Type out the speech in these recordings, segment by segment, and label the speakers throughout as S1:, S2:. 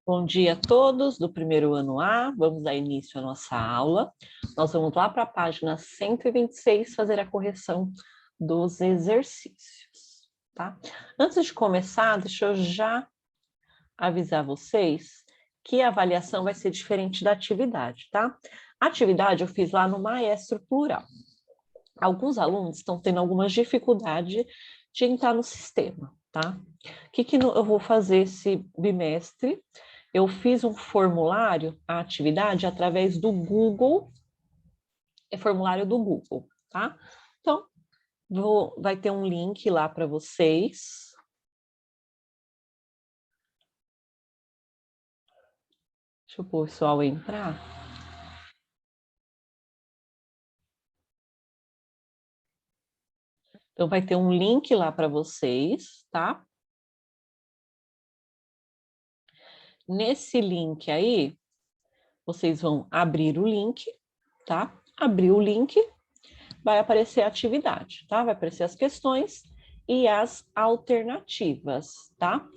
S1: Bom dia a todos do primeiro ano A, vamos dar início à nossa aula. Nós vamos lá para a página 126 fazer a correção dos exercícios, tá? Antes de começar, deixa eu já avisar vocês que a avaliação vai ser diferente da atividade, tá? A atividade eu fiz lá no Maestro Plural. Alguns alunos estão tendo algumas dificuldades de entrar no sistema, tá? O que eu vou fazer esse bimestre? Eu fiz um formulário, a atividade, através do Google, formulário do Google, tá? Então, vai ter um link lá para vocês. Deixa o pessoal entrar. Então, vai ter um link lá para vocês, tá? Nesse link aí, vocês vão abrir o link, tá? Abrir o link, vai aparecer a atividade, tá? Vai aparecer as questões e as alternativas, tá?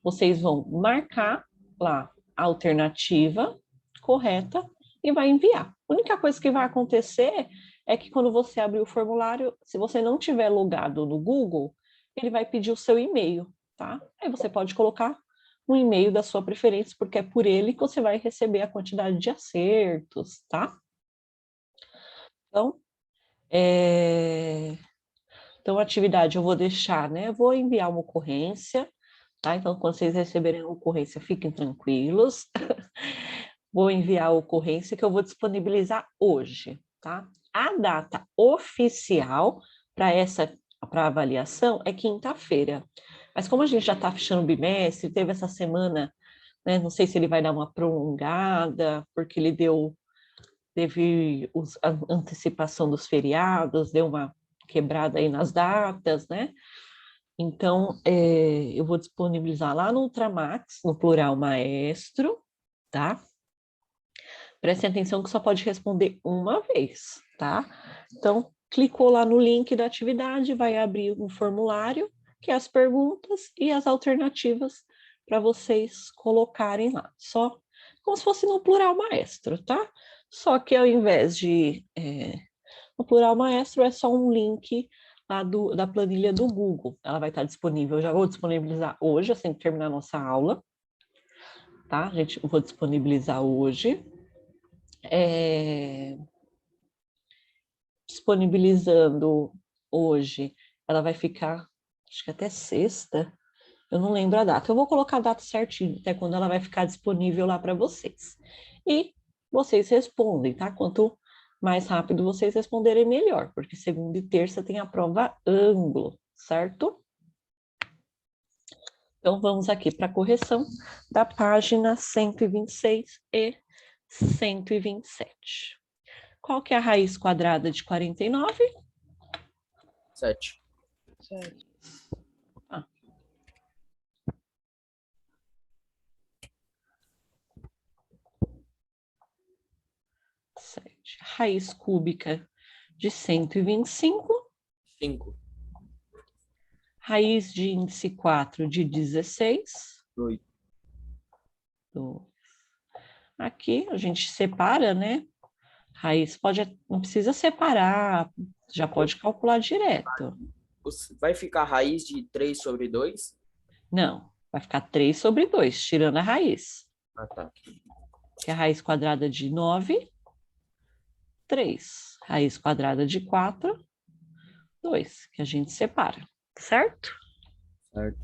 S1: Vocês vão marcar lá a alternativa correta e vai enviar. A única coisa que vai acontecer é que quando você abrir o formulário, se você não tiver logado no Google, ele vai pedir o seu e-mail, tá? Aí você pode colocar um e-mail da sua preferência, porque é por ele que você vai receber a quantidade de acertos, tá? Então, então a atividade eu vou deixar, né? Eu vou enviar uma ocorrência, tá? Então, quando vocês receberem a ocorrência, fiquem tranquilos. Vou enviar a ocorrência que eu vou disponibilizar hoje, tá? A data oficial para avaliação é quinta-feira. Mas como a gente já está fechando o bimestre, teve essa semana, né? Não sei se ele vai dar uma prolongada, porque ele teve a antecipação dos feriados, deu uma quebrada aí nas datas, né? Então, eu vou disponibilizar lá no Ultramax, no plural maestro, tá? Prestem atenção que só pode responder uma vez, tá? Então, clicou lá no link da atividade, vai abrir um formulário, que é as perguntas e as alternativas para vocês colocarem lá. Só como se fosse no plural maestro, tá? Só que ao invés de no plural maestro, é só um link lá da planilha do Google. Ela vai estar disponível, eu já vou disponibilizar hoje, assim que terminar a nossa aula, tá? Eu vou disponibilizar hoje. Disponibilizando hoje, ela vai ficar, acho que até sexta, eu não lembro a data. Eu vou colocar a data certinho, até quando ela vai ficar disponível lá para vocês. E vocês respondem, tá? Quanto mais rápido vocês responderem, melhor, porque segunda e terça tem a prova ângulo, certo? Então, vamos aqui para a correção da página 126 e 127. Qual que é a raiz quadrada de 49?
S2: 7.
S1: Ah. Raiz cúbica de 125.
S2: 5.
S1: Raiz de índice 4 de 16.
S2: 8.
S1: Aqui a gente separa, né? Raiz não precisa separar, já pode calcular direto.
S2: Vai ficar raiz de 3 sobre 2?
S1: Não, vai ficar 3 sobre 2, tirando a raiz.
S2: Ah, tá.
S1: Que é a raiz quadrada de 9, 3. Raiz quadrada de 4, 2, que a gente separa, certo?
S2: Certo.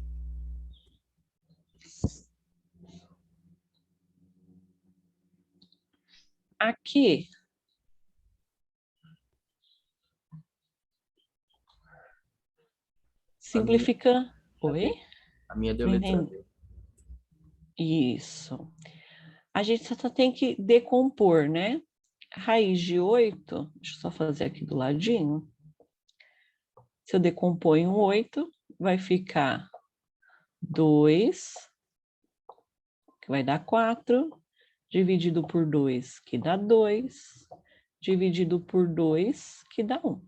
S1: Aqui, simplificando. Oi?
S2: A minha deu
S1: Não
S2: letra
S1: entendi.
S2: B.
S1: Isso. A gente só tem que decompor, né? Raiz de 8, deixa eu só fazer aqui do ladinho. Se eu decompor em 8, vai ficar 2, que vai dar 4, dividido por 2, que dá 2, dividido por 2, que dá 1.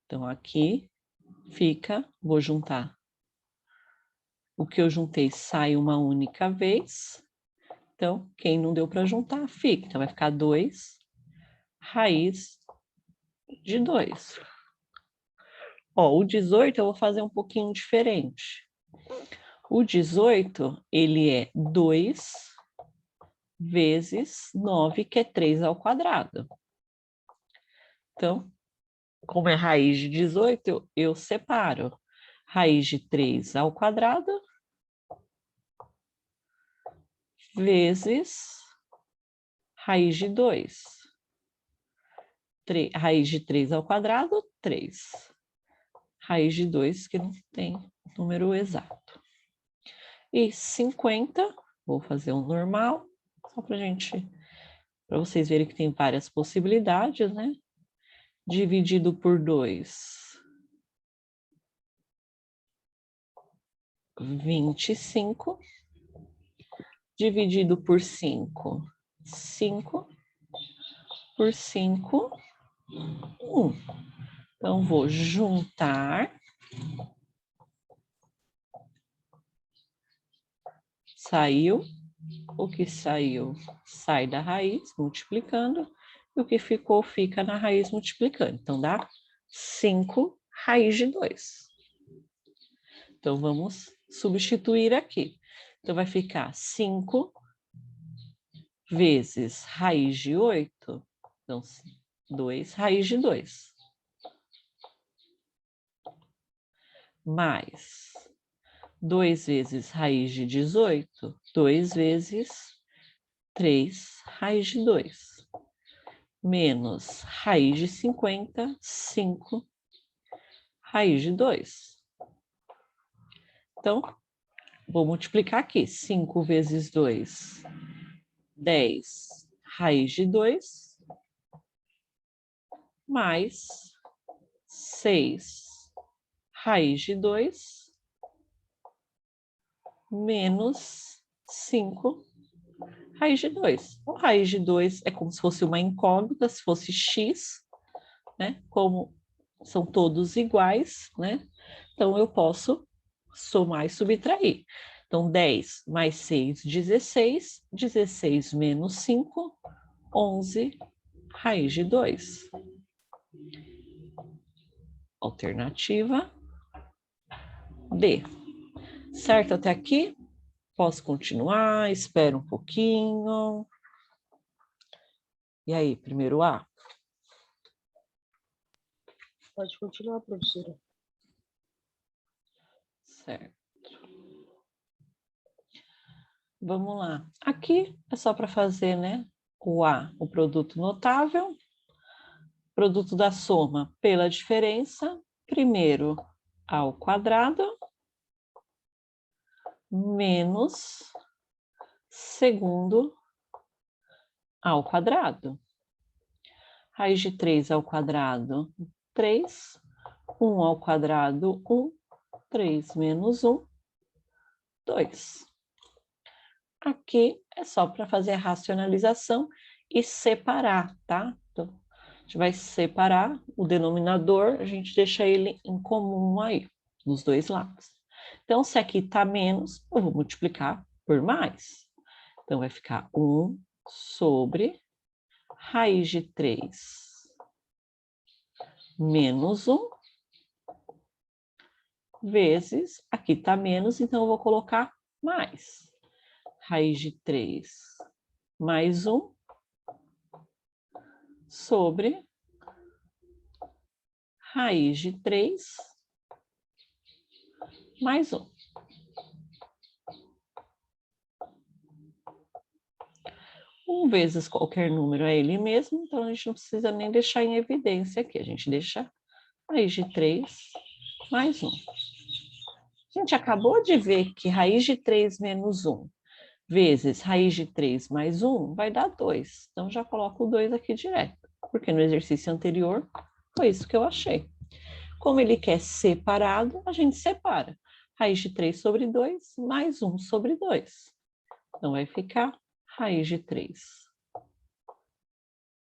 S1: Então, aqui fica, vou juntar. O que eu juntei sai uma única vez, Então, quem não deu para juntar, fica. Então, vai ficar 2 raiz de 2. Ó, o 18 eu vou fazer um pouquinho diferente. O 18, ele é 2 vezes 9, que é 3 ao quadrado. Então, como é raiz de 18, eu separo. Raiz de 3 ao quadrado vezes raiz de 2. Raiz de 3 ao quadrado, 3. Raiz de 2, que não tem número exato. E 50, vou fazer um normal, só para vocês verem que tem várias possibilidades, né? Dividido por 2, 25. Dividido por 5, 5. Por 5, 1. Então, vou juntar. Saiu. O que saiu sai da raiz, multiplicando. E o que ficou, fica na raiz multiplicando. Então, dá 5 raiz de 2. Então, vamos substituir aqui. Então, vai ficar 5 vezes raiz de 8. Então, 2 raiz de 2. Mais 2 vezes raiz de 18, 2 vezes 3 raiz de 2. Menos raiz de 50, 5 raiz de 2. Então, vou multiplicar aqui. 5 vezes 2, 10 raiz de 2, mais 6 raiz de 2, menos 5 raiz de 2. O raiz de 2 é como se fosse uma incógnita, se fosse x, né? Como são todos iguais, né? Então, eu posso somar e subtrair. Então, 10 mais 6, 16. 16 menos 5, 11 raiz de 2. Alternativa D. Certo até aqui? Posso continuar? Espero um pouquinho. E aí, primeiro A?
S3: Pode continuar, professora.
S1: Certo. Vamos lá. Aqui é só para fazer, né? O A, o produto notável. Produto da soma pela diferença. Primeiro ao quadrado. Menos segundo ao quadrado. Raiz de 3 ao quadrado, 3. 1 ao quadrado, 1. 3 menos 1, 2. Aqui é só para fazer a racionalização e separar, tá? Então, a gente vai separar o denominador, a gente deixa ele em comum aí, nos dois lados. Então, se aqui está menos, eu vou multiplicar por mais. Então, vai ficar 1 sobre raiz de 3 menos 1 vezes, aqui está menos, então eu vou colocar mais. Raiz de 3 mais 1 sobre raiz de 3 mais 1. 1 vezes qualquer número é ele mesmo, então a gente não precisa nem deixar em evidência aqui. A gente deixa raiz de 3 mais 1. A gente acabou de ver que raiz de 3 menos 1 vezes raiz de 3 mais 1 vai dar 2. Então, já coloco o 2 aqui direto, porque no exercício anterior foi isso que eu achei. Como ele quer separado, a gente separa. Raiz de 3 sobre 2 mais 1 sobre 2. Então, vai ficar raiz de 3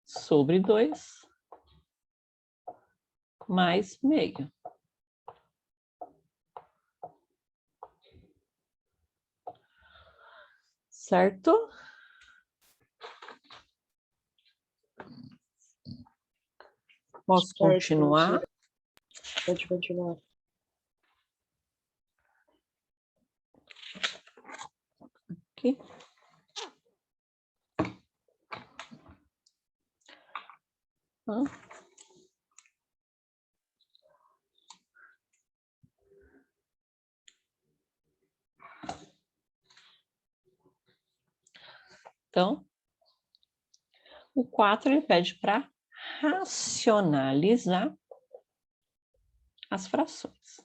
S1: sobre 2 mais meio. Certo? Posso
S3: Certo,
S1: continuar?
S3: professora. Pode continuar.
S1: Aqui. Então, o 4 ele pede para racionalizar as frações.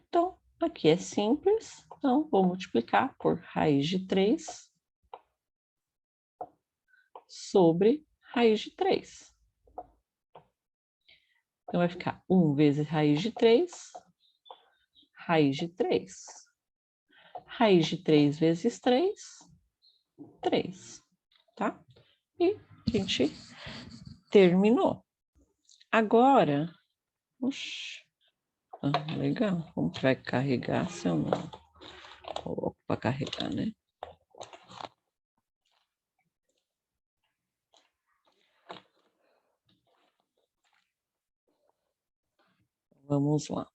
S1: Então, aqui é simples. Então, vou multiplicar por raiz de 3 sobre raiz de 3. Então, vai ficar 1 vezes raiz de 3, raiz de 3. Raiz de 3 vezes 3, 3, tá? E a gente terminou. Agora, legal, como que vai carregar se eu não coloco para carregar, né? Vamos lá.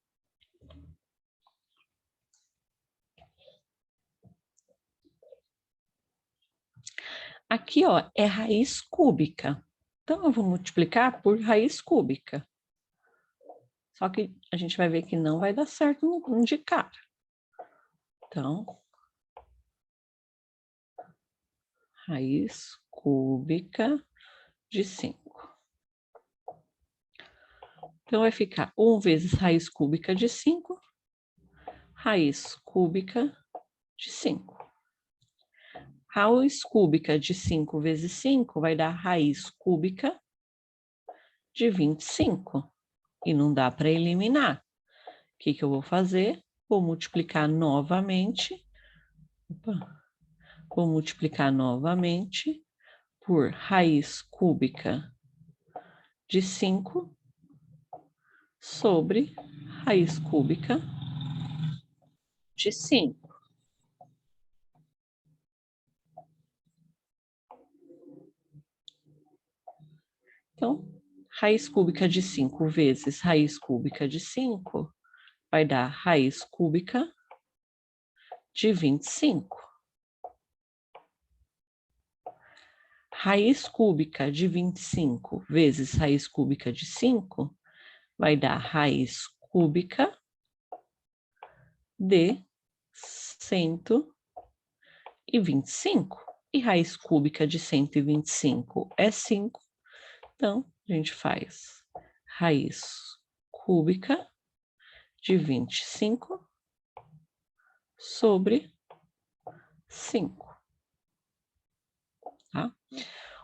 S1: Aqui, ó, é raiz cúbica. Então, eu vou multiplicar por raiz cúbica. Só que a gente vai ver que não vai dar certo no de cara. Então, raiz cúbica de 5. Então, vai ficar 1 vezes raiz cúbica de 5, raiz cúbica de 5. Raiz cúbica de 5 vezes 5 vai dar raiz cúbica de 25. E não dá para eliminar. O que eu vou fazer? Vou multiplicar novamente. Vou multiplicar novamente por raiz cúbica de 5 sobre raiz cúbica de 5. Então, raiz cúbica de 5 vezes raiz cúbica de 5 vai dar raiz cúbica de 25. Raiz cúbica de 25 vezes raiz cúbica de 5 vai dar raiz cúbica de 125. E raiz cúbica de 125 é 5. Então, a gente faz raiz cúbica de 25 sobre 5. Tá?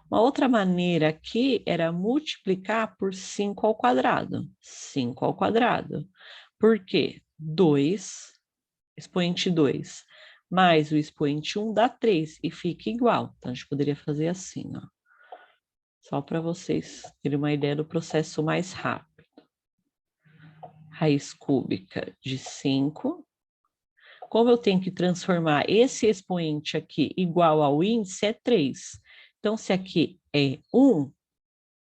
S1: Uma outra maneira aqui era multiplicar por 5 ao quadrado. 5 ao quadrado. Por quê? 2, expoente 2, mais o expoente 1 dá 3 e fica igual. Então, a gente poderia fazer assim, ó. Só para vocês terem uma ideia do processo mais rápido. Raiz cúbica de 5. Como eu tenho que transformar esse expoente aqui igual ao índice, é 3. Então, se aqui é 1,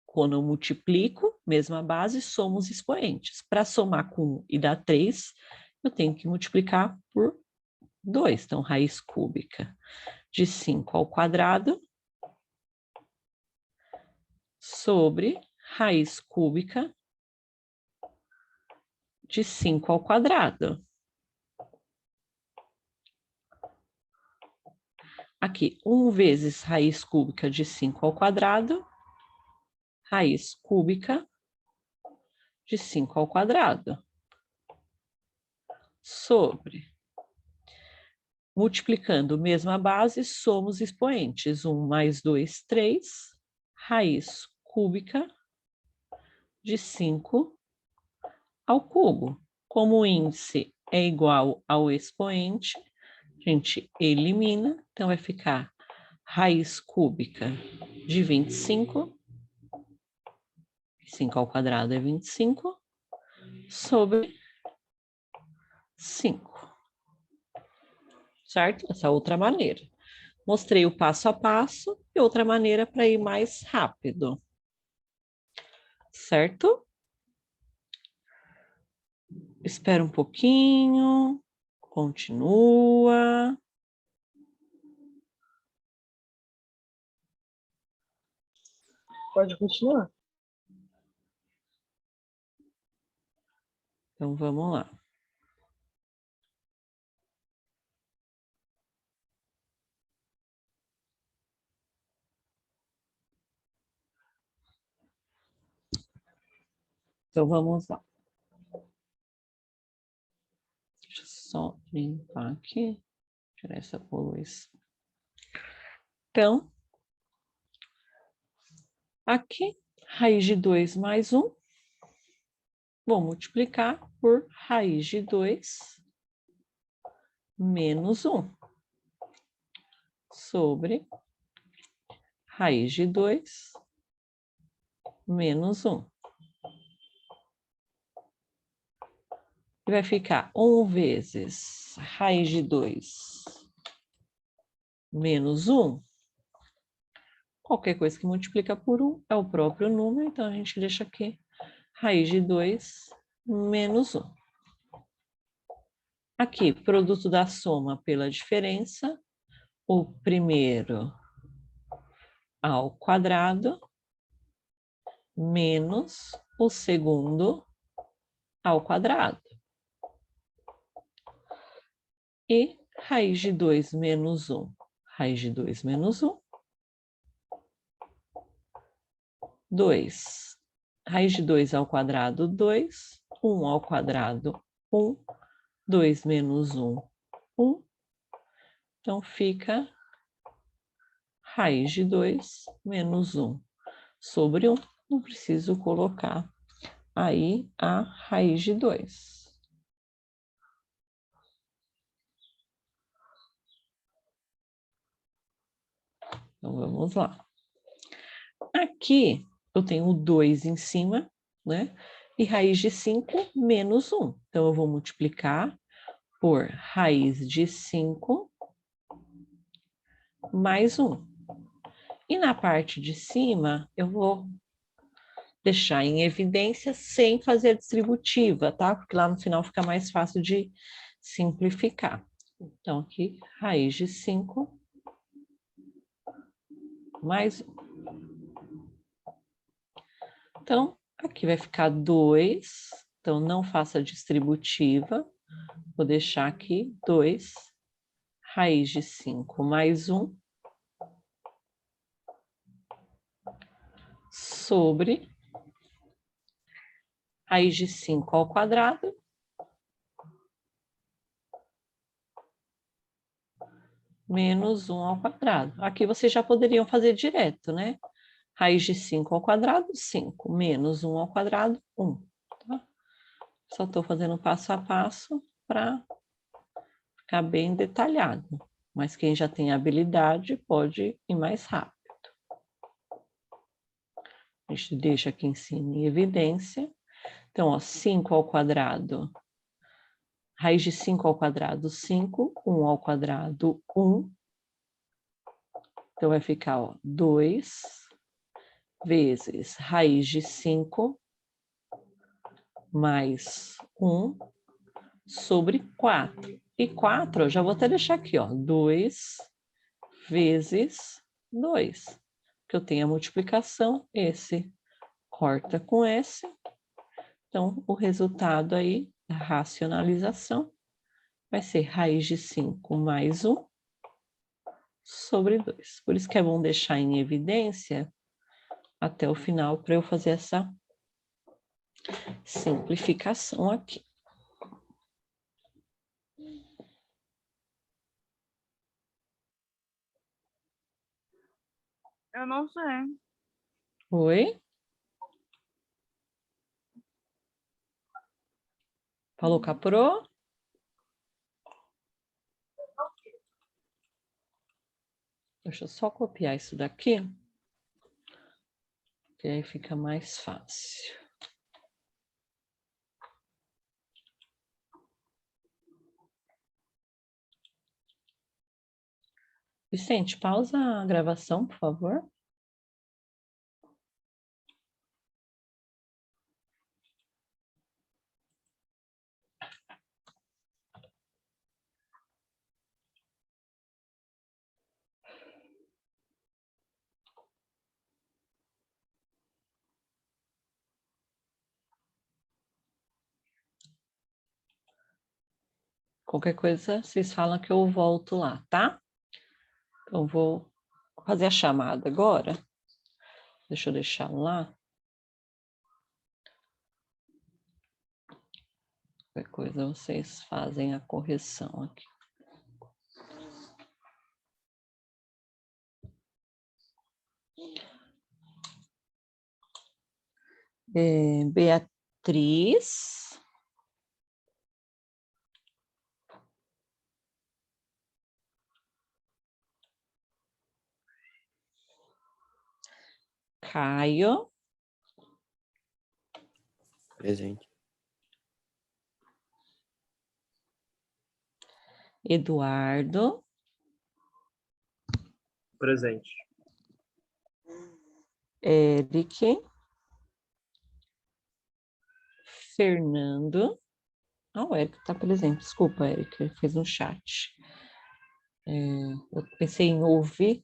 S1: quando eu multiplico, mesma base, somo os expoentes. Para somar com 1 e dar 3, eu tenho que multiplicar por 2. Então, raiz cúbica de 5 ao quadrado sobre raiz cúbica de 5 ao quadrado. Aqui, 1 vezes raiz cúbica de 5 ao quadrado, raiz cúbica de 5 ao quadrado, sobre, multiplicando mesma base, somos expoentes. 1 mais 2, 3, raiz cúbica de 5 ao cubo. Como o índice é igual ao expoente, a gente elimina, então vai ficar raiz cúbica de 25, 5 ao quadrado é 25, sobre 5. Certo? Essa é outra maneira. Mostrei o passo a passo e outra maneira para ir mais rápido. certo? Espera um pouquinho, continua.
S3: Pode continuar.
S1: Então, vamos lá. Então, vamos lá. Deixa eu só limpar aqui, tirar essa poluição. Então, aqui, raiz de 2 mais 1, vou multiplicar por raiz de 2 menos 1 sobre raiz de 2 menos 1. E vai ficar 1 vezes raiz de 2 menos 1. Qualquer coisa que multiplica por 1 é o próprio número, então a gente deixa aqui raiz de 2 menos 1. Aqui, produto da soma pela diferença, o primeiro ao quadrado menos o segundo ao quadrado. E raiz de 2 menos 1, raiz de 2 menos 1, 2. Raiz de 2 ao quadrado, 2. 1 ao quadrado, 1. 2 menos 1, 1. Então, fica raiz de 2 menos 1 sobre 1. Não preciso colocar aí a raiz de 2. Então, vamos lá. Aqui, eu tenho o 2 em cima, né? E raiz de 5 menos 1. Então, eu vou multiplicar por raiz de 5 mais 1. E na parte de cima, eu vou deixar em evidência sem fazer a distributiva, tá? Porque lá no final fica mais fácil de simplificar. Então, aqui, raiz de 5 mais 1. Então, aqui vai ficar 2. Então, não faça a distributiva. Vou deixar aqui 2. Raiz de 5 mais 1. Sobre raiz de 5 ao quadrado menos 1 ao quadrado. Aqui vocês já poderiam fazer direto, né? Raiz de 5 ao quadrado, 5, menos 1 ao quadrado, 1. Tá? Só estou fazendo passo a passo para ficar bem detalhado. Mas quem já tem habilidade pode ir mais rápido. A gente deixa aqui em cima em evidência. Então, ó, 5 ao quadrado, raiz de 5 ao quadrado, 5, 1 ao quadrado, 1. Então, vai ficar, ó, 2 vezes raiz de 5 mais 1 sobre 4. E 4, eu já vou até deixar aqui, ó, 2 vezes 2. Que eu tenho a multiplicação, esse corta com esse. Então, o resultado aí, a racionalização, vai ser raiz de 5 mais 1 sobre 2. Por isso que é bom deixar em evidência até o final para eu fazer essa simplificação aqui.
S4: Eu não sei.
S1: Oi? Falou, Caprô? Deixa eu só copiar isso daqui, que aí fica mais fácil. Vicente, pausa a gravação, por favor. Qualquer coisa, vocês falam que eu volto lá, tá? Então, vou fazer a chamada agora. Deixa eu deixar lá. Qualquer coisa, vocês fazem a correção aqui. Beatriz. Caio.
S2: Presente.
S1: Eduardo.
S3: Presente.
S1: Eric. Fernando. Ah, o Eric está presente. Desculpa, Eric, ele fez um chat. Eu pensei em ouvir.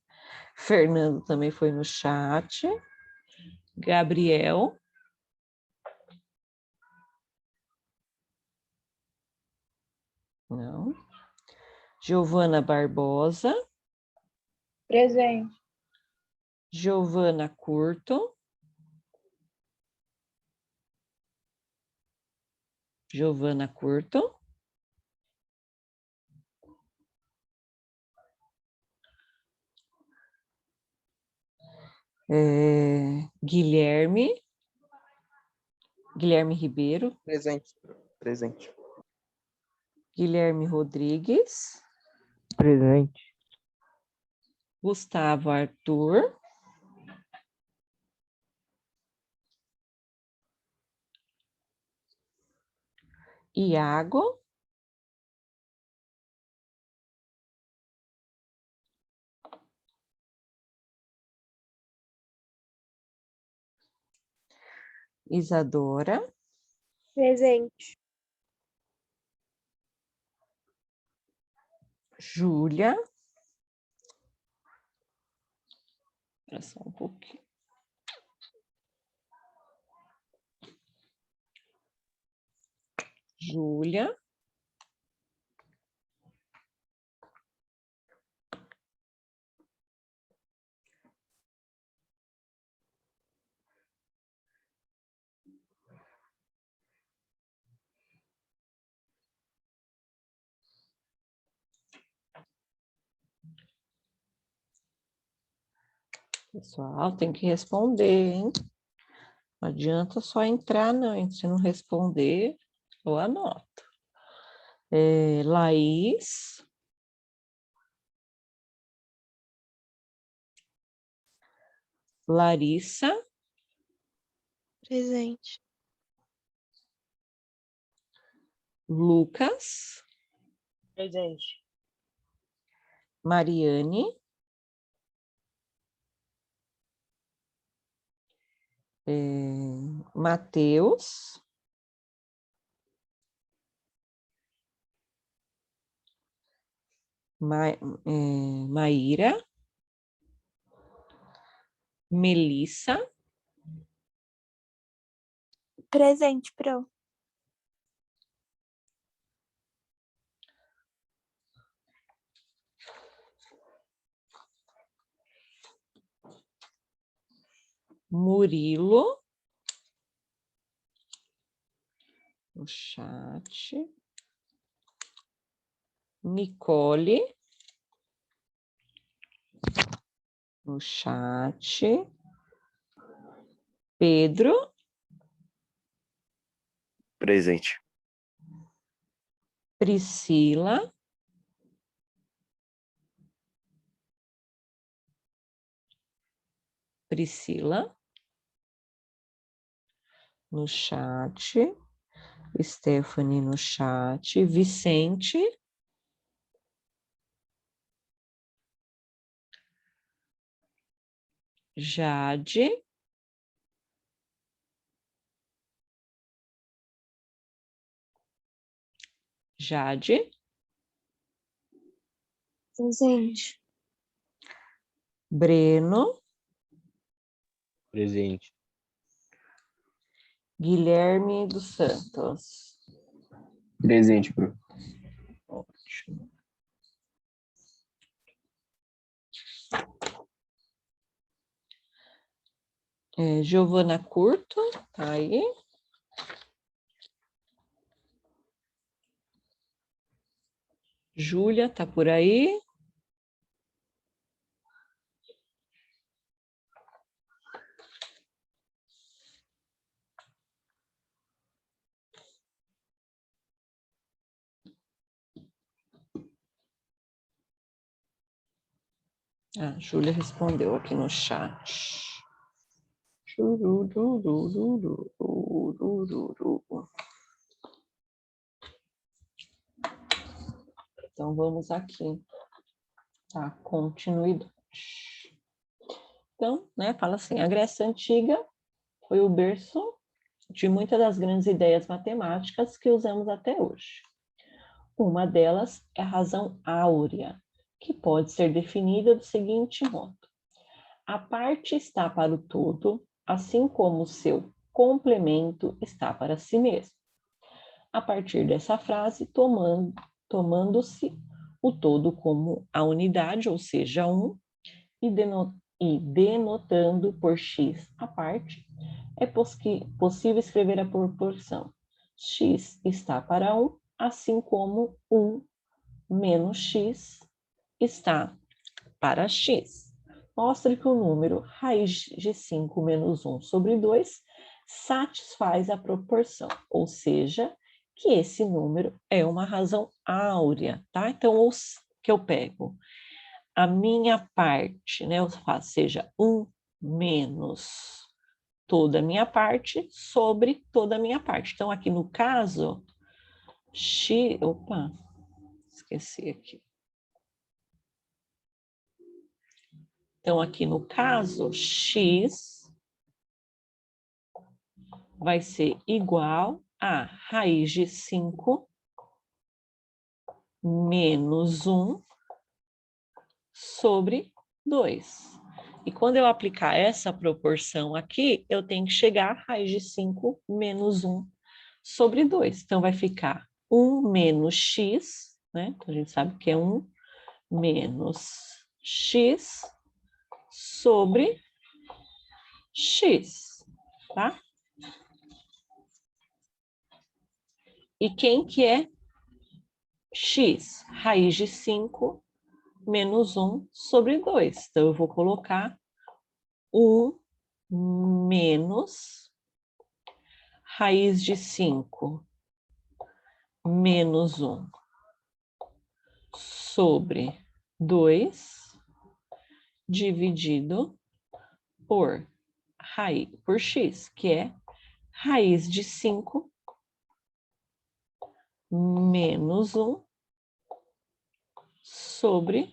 S1: Fernando também foi no chat. Gabriel. Não. Giovana Barbosa.
S4: Presente.
S1: Giovana Curto. Giovana Curto. Guilherme. Guilherme Ribeiro.
S3: Presente. Presente.
S1: Guilherme Rodrigues.
S3: Presente.
S1: Gustavo Arthur. Iago. Isadora.
S4: Presente.
S1: Júlia. Espera só um pouquinho. Júlia. Pessoal, tem que responder, hein? Não adianta só entrar, não, hein? Se não responder, eu anoto. Laís. Larissa.
S4: Presente.
S1: Lucas.
S3: Presente.
S1: Mariane. Matheus. Maíra. Melissa.
S4: Presente, Pro.
S1: Murilo. No chat. Nicole. No chat. Pedro.
S2: Presente.
S1: Priscila. Priscila. No chat. Stephanie no chat. Vicente. Jade. Jade.
S4: Presente.
S1: Breno.
S2: Presente.
S1: Guilherme dos Santos.
S2: Presente, Pro.
S1: Ok. Giovana Curto, tá aí. Júlia, tá por aí. A Júlia respondeu aqui no chat. Então, vamos aqui. Tá, continuidade. Então, né, fala assim, a Grécia Antiga foi o berço de muitas das grandes ideias matemáticas que usamos até hoje. Uma delas é a razão áurea, que pode ser definida do seguinte modo. A parte está para o todo, assim como o seu complemento está para si mesmo. A partir dessa frase, tomando-se o todo como a unidade, ou seja, e denotando por x a parte, é possível escrever a proporção. X está para 1, assim como 1 menos x está para x. Mostra que o número raiz de 5 menos 1 sobre 2 satisfaz a proporção, ou seja, que esse número é uma razão áurea, tá? Então, o que eu pego? A minha parte, né? Eu faço, seja 1 menos toda a minha parte sobre toda a minha parte. Então, aqui no caso, x... Opa, esqueci aqui. Então, aqui no caso, x vai ser igual a raiz de 5 menos 1 sobre 2. E quando eu aplicar essa proporção aqui, eu tenho que chegar a raiz de 5 menos 1 sobre 2. Então, vai ficar 1 menos x, né? Então, a gente sabe que é 1 menos x sobre x, tá? E quem que é x? Raiz de 5 menos 1 sobre 2. Então, eu vou colocar 1 menos raiz de 5 menos 1 sobre 2 dividido por x, que é raiz de 5 menos 1 sobre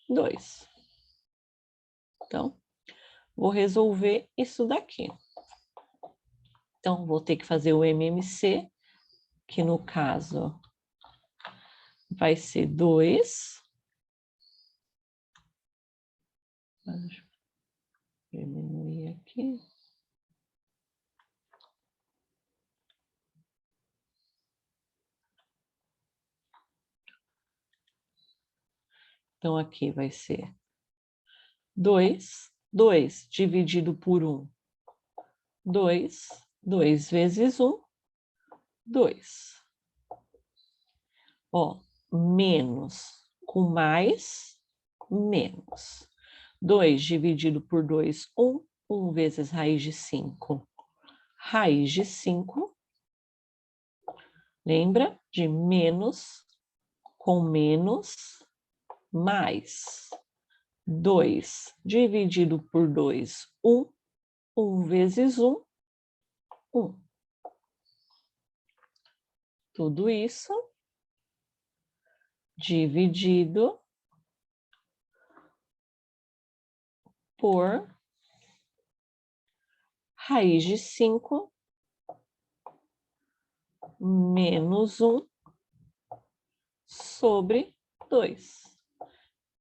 S1: 2. Então, vou resolver isso daqui. Então, vou ter que fazer o MMC, que no caso vai ser 2. Deixa eu diminuir aqui. Então, aqui vai ser 2. 2 dividido por 1. 2. 2 vezes 1. 2. Ó, menos com mais, menos. 2 dividido por 2, 1. 1 vezes raiz de 5. Raiz de 5. Lembra? De menos com menos, mais. 2 dividido por 2, 1. 1 vezes 1, 1. Tudo isso dividido por raiz de 5 menos 1 sobre 2.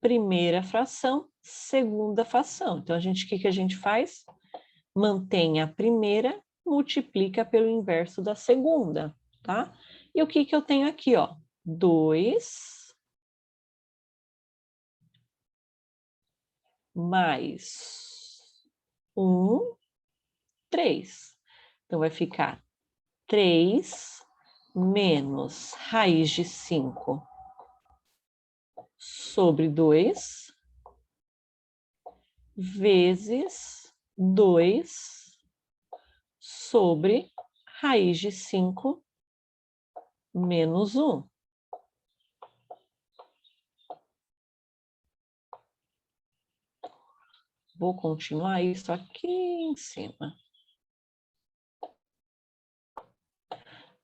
S1: Primeira fração, segunda fração. Então, o que a gente faz? Mantém a primeira, multiplica pelo inverso da segunda, tá? E o que eu tenho aqui, ó? 2 mais 1, 3. Então, vai ficar 3 menos raiz de 5 sobre 2 vezes 2 sobre raiz de 5 menos 1. Vou continuar isso aqui em cima.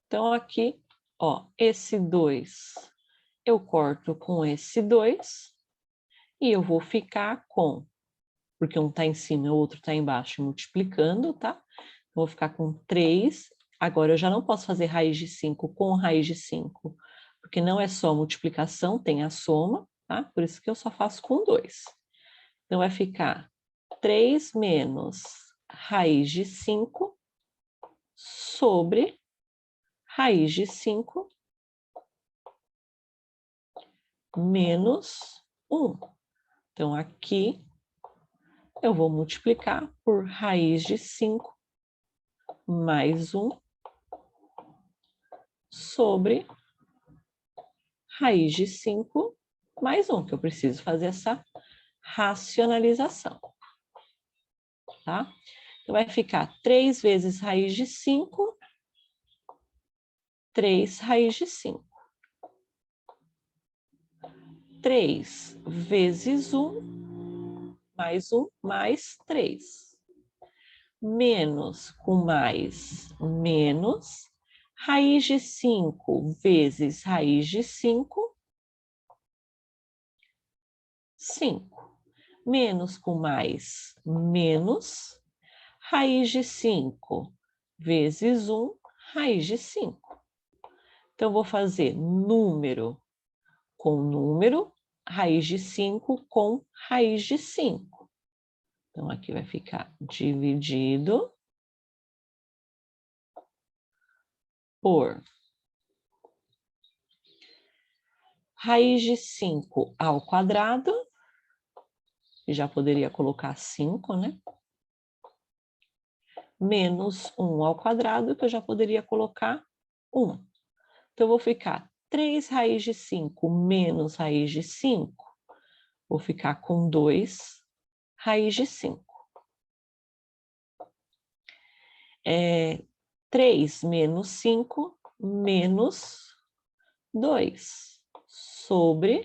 S1: Então, aqui, ó, esse 2 eu corto com esse 2 e eu vou ficar com, porque um está em cima e o outro está embaixo, multiplicando, tá? Vou ficar com 3. Agora, eu já não posso fazer raiz de 5 com raiz de 5, porque não é só multiplicação, tem a soma, tá? Por isso que eu só faço com 2. Então, vai ficar 3 menos raiz de 5 sobre raiz de 5 menos 1. Então, aqui eu vou multiplicar por raiz de 5 mais 1 sobre raiz de 5 mais 1, que eu preciso fazer essa racionalização, tá? Então, vai ficar 3 vezes raiz de 5, 3 raiz de 5. 3 vezes 1, mais 3. Menos com mais, menos. Raiz de 5 vezes raiz de 5, 5. Menos com mais, menos. Raiz de 5 vezes 1, raiz de 5. Então, vou fazer número com número, raiz de 5 com raiz de 5. Então, aqui vai ficar dividido por raiz de 5 ao quadrado, que já poderia colocar 5, né? Menos 1 ao quadrado, que eu já poderia colocar 1. Então, eu vou ficar 3 raiz de 5 menos raiz de 5, vou ficar com 2 raiz de 5. 3 menos 5 menos 2 sobre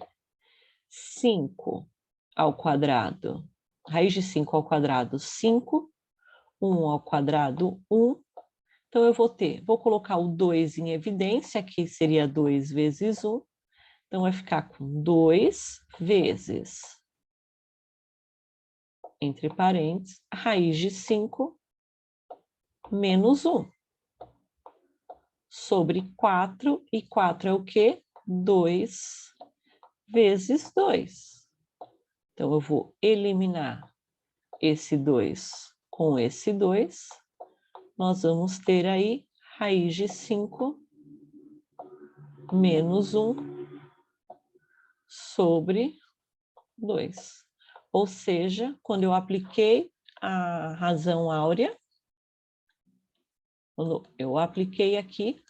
S1: 5 ao quadrado. Raiz de 5 ao quadrado, 5. 1 ao quadrado, 1. Então, eu vou colocar o 2 em evidência, aqui seria 2 vezes 1. Então, vai ficar com 2 vezes, entre parênteses, raiz de 5 menos 1. Sobre 4, e 4 é o quê? 2 vezes 2. Então, eu vou eliminar esse 2 com esse 2. Nós vamos ter aí raiz de 5 menos 1 sobre 2. Ou seja, quando eu apliquei a razão áurea, quando eu apliquei aqui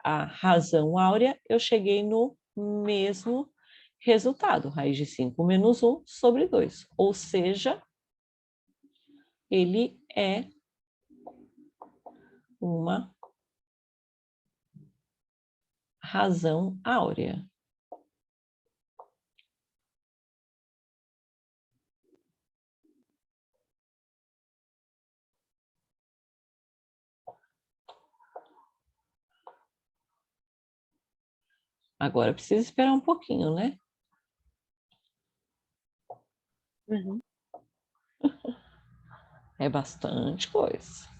S1: a razão áurea, eu cheguei no mesmo resultado, raiz de 5 menos 1 sobre 2. Ou seja, ele é uma razão áurea. Agora precisa esperar um pouquinho, né?
S3: Uhum.
S1: É bastante coisa.